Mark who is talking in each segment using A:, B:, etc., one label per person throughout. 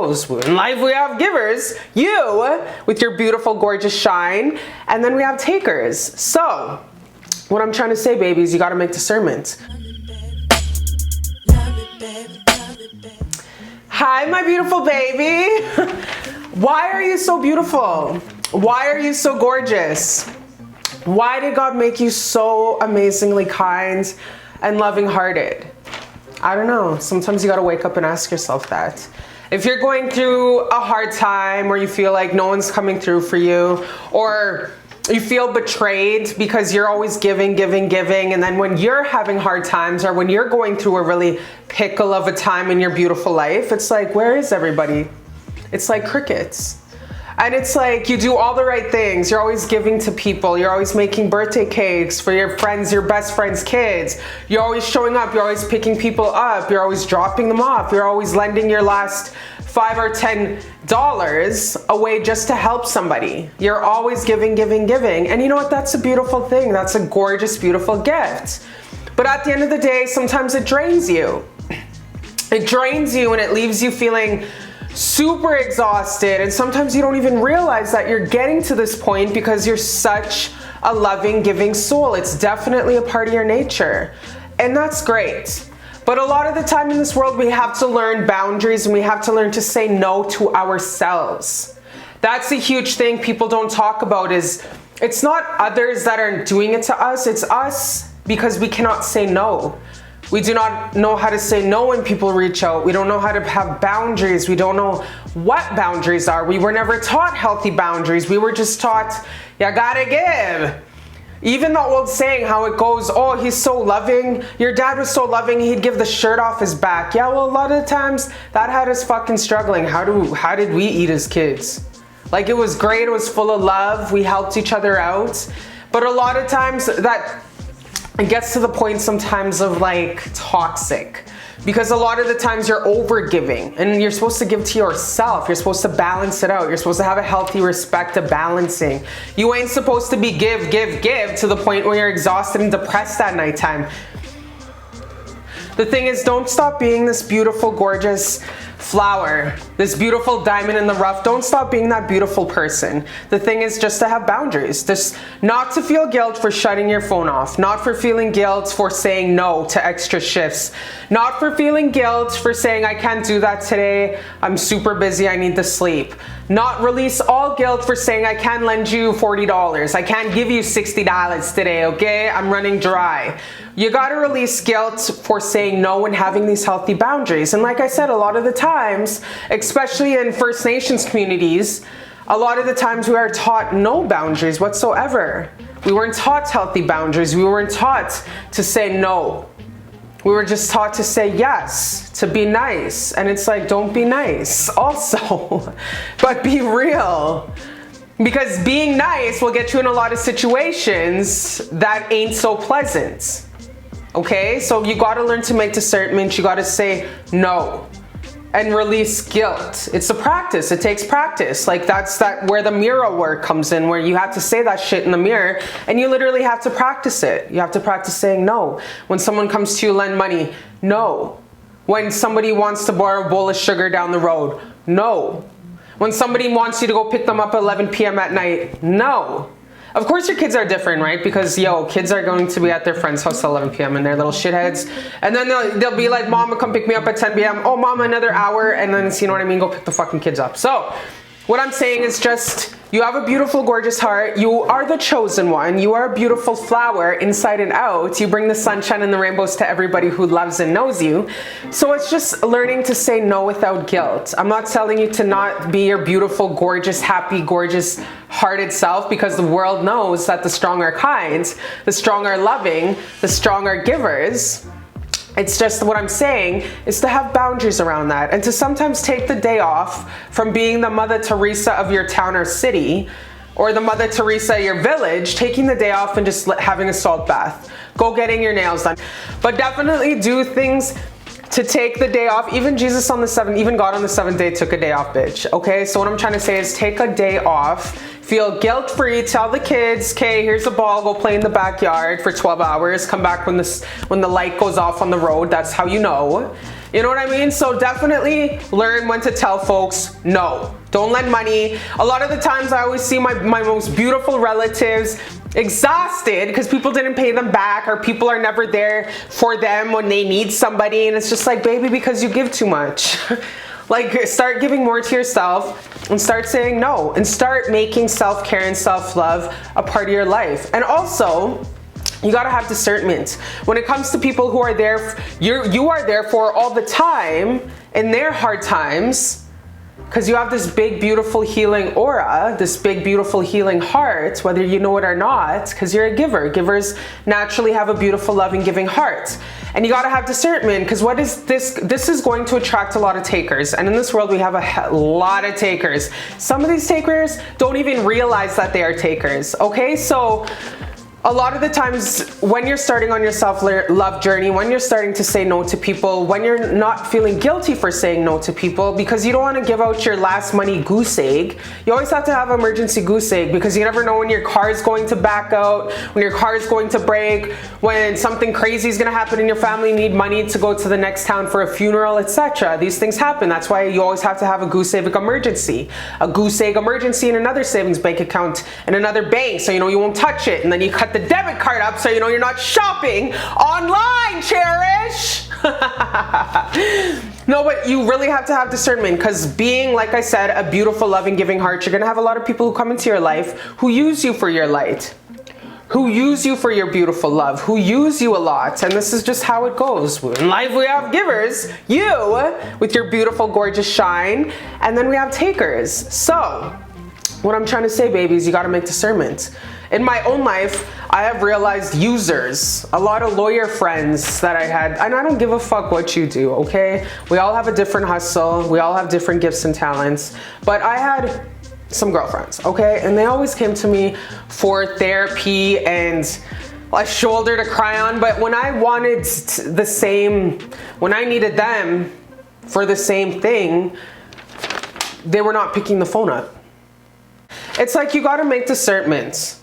A: goes. In life we have givers, you with your beautiful, gorgeous shine, and then we have takers. So, what I'm trying to say, baby, is you gotta make discernment. Hi, my beautiful baby. Why are you so beautiful? Why are you so gorgeous? Why did God make you so amazingly kind and loving-hearted? I don't know. Sometimes you gotta wake up and ask yourself that. If you're going through a hard time or you feel like no one's coming through for you, or you feel betrayed because you're always giving, and then when you're having hard times or when you're going through a really pickle of a time in your beautiful life, it's like, where is everybody? It's like crickets. And it's like you do all the right things. You're always giving to people. You're always making birthday cakes for your friends, your best friends' kids. You're always showing up. You're always picking people up. You're always dropping them off. You're always lending your last $5 or $10 away just to help somebody. You're always giving. And you know what? That's a beautiful thing. That's a gorgeous, beautiful gift. But at the end of the day, sometimes it drains you. It drains you and it leaves you feeling super exhausted, and sometimes you don't even realize that you're getting to this point because you're such a loving, giving soul. It's definitely a part of your nature, and that's great. But a lot of the time in this world, we have to learn boundaries and we have to learn to say no to ourselves. That's a huge thing people don't talk about. Is it's not others that are doing it to us, it's us, because we cannot say no. We do not know how to say no when people reach out. We don't know how to have boundaries. We don't know what boundaries are. We were never taught healthy boundaries. We were just taught, you gotta give. Even the old saying, how it goes, oh, he's so loving. Your dad was so loving, he'd give the shirt off his back. Yeah, well, a lot of the times that had us fucking struggling. How did we eat as kids? Like, it was great. It was full of love. We helped each other out. But a lot of times that it gets to the point sometimes of like toxic, because a lot of the times you're over giving and you're supposed to give to yourself. You're supposed to balance it out. You're supposed to have a healthy respect of balancing. You ain't supposed to be give to the point where you're exhausted and depressed at nighttime. The thing is, don't stop being this beautiful, gorgeous flower, this beautiful diamond in the rough. Don't stop being that beautiful person. The thing is just to have boundaries. Just not to feel guilt for shutting your phone off. Not for feeling guilt for saying no to extra shifts. Not for feeling guilt for saying, I can't do that today. I'm super busy. I need to sleep. Not release all guilt for saying, I can't lend you $40. I can't give you $60 today, okay? I'm running dry. You gotta release guilt for saying no and having these healthy boundaries. And like I said, a lot of the times, especially in First Nations communities, a lot of the times we are taught no boundaries whatsoever. We weren't taught healthy boundaries. We weren't taught to say no. We were just taught to say yes, to be nice. And it's like, don't be nice also, but be real. Because being nice will get you in a lot of situations that ain't so pleasant. Okay, so you gotta learn to make discernment. You gotta say no and release guilt. It's a practice. It takes practice. Like that's where the mirror work comes in, where you have to say that shit in the mirror and you literally have to practice it. You have to practice saying no. When someone comes to you, lend money, no. When somebody wants to borrow a bowl of sugar down the road, no. When somebody wants you to go pick them up at 11 p.m. at night, no. Of course your kids are different, right? Because, kids are going to be at their friend's house at 11 p.m. and they're little shitheads. And then they'll be like, Mama, come pick me up at 10 p.m. Oh, Mama, another hour. And then, you know what I mean? Go pick the fucking kids up. So what I'm saying is just, you have a beautiful, gorgeous heart. You are the chosen one. You are a beautiful flower inside and out. You bring the sunshine and the rainbows to everybody who loves and knows you. So it's just learning to say no without guilt. I'm not telling you to not be your beautiful, gorgeous, happy, gorgeous, hearted self, because the world knows that the strong are kind, the strong are loving, the strong are givers. It's just what I'm saying is to have boundaries around that and to sometimes take the day off from being the Mother Teresa of your town or city, or the Mother Teresa of your village, taking the day off and just having a salt bath. Go getting your nails done. But definitely do things to take the day off. Even Jesus on the seventh, even God on the seventh day took a day off, bitch. Okay, so what I'm trying to say is take a day off, feel guilt-free, tell the kids, okay, here's a ball, go play in the backyard for 12 hours, come back when the light goes off on the road. That's how you know. You know what I mean? So definitely learn when to tell folks no. Don't lend money. A lot of the times I always see my most beautiful relatives exhausted because people didn't pay them back, or people are never there for them when they need somebody. And it's just like, baby, because you give too much. Like, start giving more to yourself and start saying no, and start making self-care and self-love a part of your life. And also, you gotta have discernment. When it comes to people who are there, you are there for all the time in their hard times, because you have this big, beautiful, healing aura, this big, beautiful, healing heart, whether you know it or not, because you're a giver. Givers naturally have a beautiful, loving, giving heart. And you gotta have discernment, because what is this? This is going to attract a lot of takers. And in this world, we have a lot of takers. Some of these takers don't even realize that they are takers, okay? So, a lot of the times when you're starting on your self-love journey, when you're starting to say no to people, when you're not feeling guilty for saying no to people, because you don't want to give out your last money goose egg, you always have to have emergency goose egg, because you never know when your car is going to back out, when your car is going to break, when something crazy is going to happen in your family, you need money to go to the next town for a funeral, etc. These things happen. That's why you always have to have a goose egg emergency. A goose egg emergency in another savings bank account in another bank, so you know you won't touch it, and then you cut the debit card up so you know you're not shopping online, Cherish. No, but you really have to have discernment, because being, like I said, a beautiful, loving, giving heart, you're gonna have a lot of people who come into your life who use you for your light, who use you for your beautiful love, who use you a lot. And this is just how it goes. In life we have givers, you with your beautiful, gorgeous shine, and then we have takers. So what I'm trying to say, babies, you got to make discernment. In my own life, I have realized users, a lot of lawyer friends that I had, and I don't give a fuck what you do, okay? We all have a different hustle. We all have different gifts and talents. But I had some girlfriends, okay? And they always came to me for therapy and a shoulder to cry on. But when I wanted the same, when I needed them for the same thing, they were not picking the phone up. It's like, you gotta make discernment.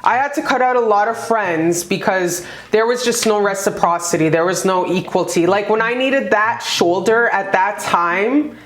A: I had to cut out a lot of friends because there was just no reciprocity. There was no equality. Like, when I needed that shoulder at that time,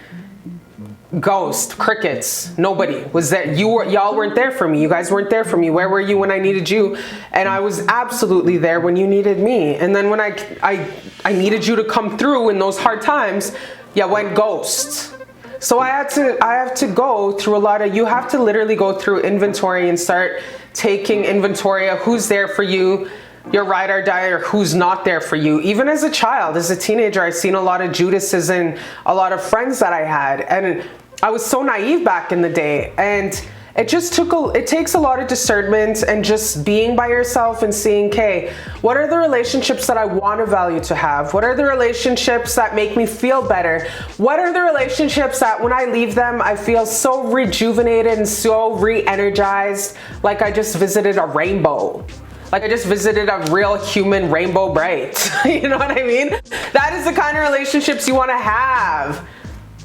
A: ghost, crickets, nobody was there. Y'all weren't there for me. You guys weren't there for me. Where were you when I needed you? And I was absolutely there when you needed me. And then when I needed you to come through in those hard times, you went ghost. So I have to go through a lot of, you have to literally go through inventory and start taking inventory of who's there for you, your ride or die, or who's not there for you. Even as a child, as a teenager, I've seen a lot of Judases in a lot of friends that I had. And I was so naive back in the day. And it takes a lot of discernment and just being by yourself and seeing, okay, what are the relationships that I want to value to have? What are the relationships that make me feel better? What are the relationships that when I leave them, I feel so rejuvenated and so re-energized, like I just visited a rainbow. Like I just visited a real human rainbow bright. You know what I mean? That is the kind of relationships you want to have.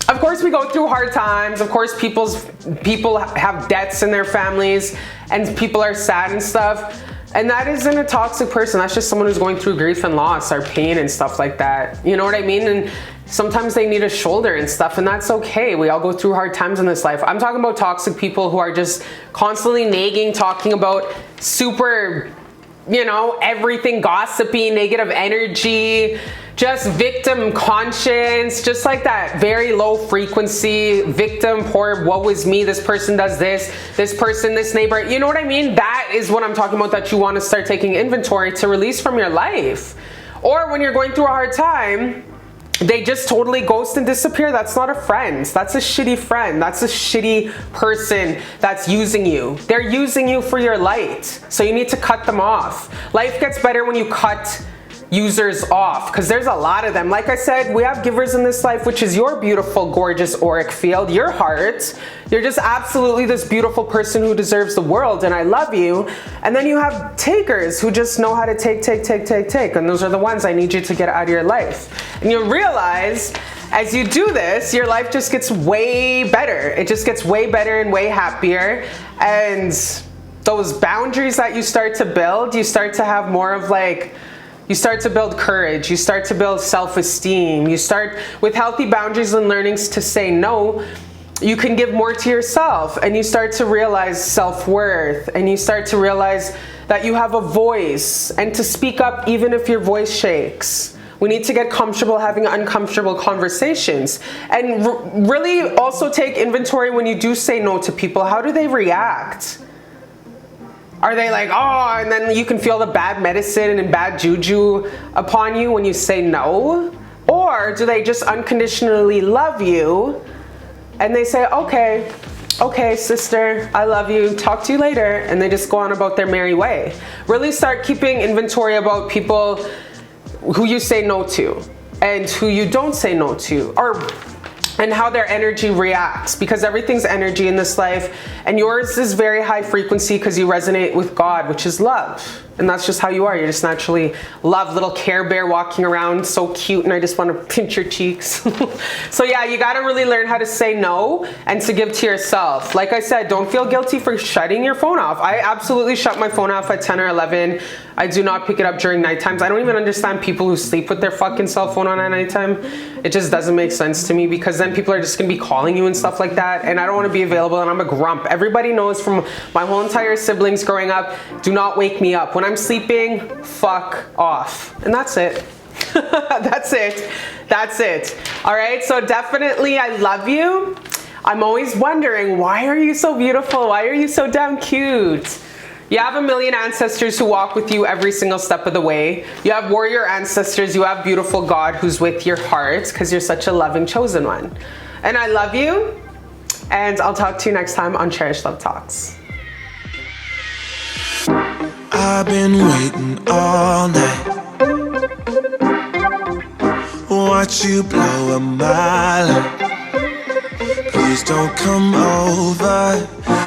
A: Of course, we go through hard times. Of course, people have debts in their families and people are sad and stuff. And that isn't a toxic person. That's just someone who's going through grief and loss or pain and stuff like that. You know what I mean? And sometimes they need a shoulder and stuff, and that's okay. We all go through hard times in this life. I'm talking about toxic people who are just constantly nagging, talking about super, you know, everything gossipy, negative energy, just victim conscience, just like that very low frequency victim, poor, woe is me, this person does this person, this neighbor, you know what I mean? That is what I'm talking about, that you want to start taking inventory to release from your life. Or when you're going through a hard time, they just totally ghost and disappear. That's not a friend. That's a shitty friend. That's a shitty person that's using you. They're using you for your light. So you need to cut them off. Life gets better when you cut users off, because there's a lot of them. Like I said, we have givers in this life, which is your beautiful, gorgeous auric field, your heart. You're just absolutely this beautiful person who deserves the world, and I love you. And then you have takers who just know how to take. And those are the ones I need you to get out of your life. And you'll realize as you do this, your life just gets way better. It just gets way better and way happier. And those boundaries that you start to build, you start to have more of like, you start to build courage, you start to build self-esteem, you start with healthy boundaries and learnings to say no, you can give more to yourself, and you start to realize self-worth, and you start to realize that you have a voice, and to speak up even if your voice shakes. We need to get comfortable having uncomfortable conversations, and really also take inventory when you do say no to people. How do they react? Are they like, oh, and then you can feel the bad medicine and bad juju upon you when you say no? Or do they just unconditionally love you and they say, okay, sister, I love you, talk to you later, and they just go on about their merry way? Really start keeping inventory about people who you say no to and who you don't say no to, and how their energy reacts, because everything's energy in this life, and yours is very high frequency because you resonate with God, which is love. And that's just how you are. You're just naturally love, little Care Bear walking around, so cute, and I just want to pinch your cheeks. So yeah, you got to really learn how to say no and to give to yourself. Like I said, don't feel guilty for shutting your phone off. I absolutely shut my phone off at 10 or 11. I do not pick it up during night times. I don't even understand people who sleep with their fucking cell phone on at nighttime. It just doesn't make sense to me, because then people are just gonna be calling you and stuff like that, and I don't want to be available, and I'm a grump. Everybody knows from my whole entire siblings growing up, do not wake me up. When I'm sleeping, fuck off. And that's it. That's it. All right, so definitely I love you. I'm always wondering, why are you so beautiful? Why are you so damn cute? You have a million ancestors who walk with you every single step of the way. You have warrior ancestors. You have beautiful God who's with your heart, because you're such a loving chosen one. And I love you. And I'll talk to you next time on Cherish Love Talks.
B: I've been waiting all night. Watch you blow a mile. Please don't come over.